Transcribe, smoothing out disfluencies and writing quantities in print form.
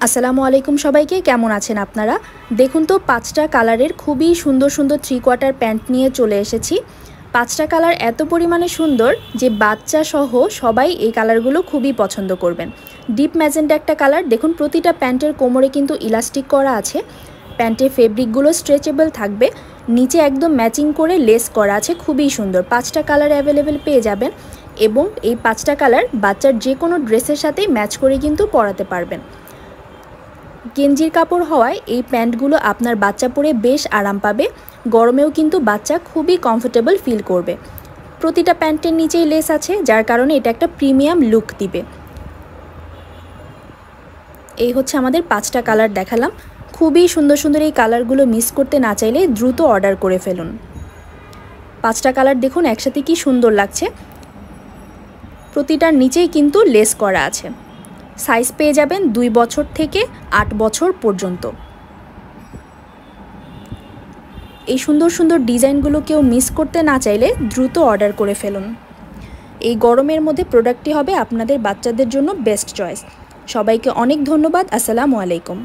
আসসালামু আলাইকুম সবাইকে, কেমন আছেন আপনারা? দেখুন তো 5টা কালারের খুবই সুন্দর সুন্দর 3/4 প্যান্ট নিয়ে চলে এসেছি। 5টা কালার এত পরিমাণে সুন্দর যে বাচ্চা সহ সবাই এই কালারগুলো খুবই পছন্দ করবেন। ডিপ ম্যাজেন্টা একটা কালার, দেখুন প্রতিটা প্যান্টের কোমরে কিন্তু ইলাস্টিক করা আছে। প্যান্টের ফেব্রিকগুলো স্ট্রেচেবল থাকবে, নিচে একদম ম্যাচিং করে লেস করা আছে, খুবই সুন্দর। 5টা কালার অ্যাভেলেবেল পেয়ে যাবেন এবং এই 5টা কালার বাচ্চার যে কোনো ড্রেসের সাথেই ম্যাচ করে কিন্তু পরাতে পারবেন। গেঞ্জির কাপড় হওয়ায় এই প্যান্টগুলো আপনার বাচ্চা পরে বেশ আরাম পাবে, গরমেও কিন্তু বাচ্চা খুবই কমফোর্টেবল ফিল করবে। প্রতিটা প্যান্টের নিচেই লেস আছে, যার কারণে এটা একটা প্রিমিয়াম লুক দিবে। এই হচ্ছে আমাদের 5টা কালার দেখালাম, খুবই সুন্দর সুন্দর। এই কালারগুলো মিস করতে না চাইলে দ্রুত অর্ডার করে ফেলুন। 5টা কালার দেখুন একসাথে কি সুন্দর লাগছে। প্রতিটার নিচেই কিন্তু লেস করা আছে। সাইজ পেয়ে যাবেন 2 বছর থেকে 8 বছর পর্যন্ত। এই সুন্দর সুন্দর ডিজাইনগুলো কেউ মিস করতে না চাইলে দ্রুত অর্ডার করে ফেলুন। এই গরমের মধ্যে প্রোডাক্টটি হবে আপনাদের বাচ্চাদের জন্য বেস্ট চয়েস। সবাইকে অনেক ধন্যবাদ। আসসালামু আলাইকুম।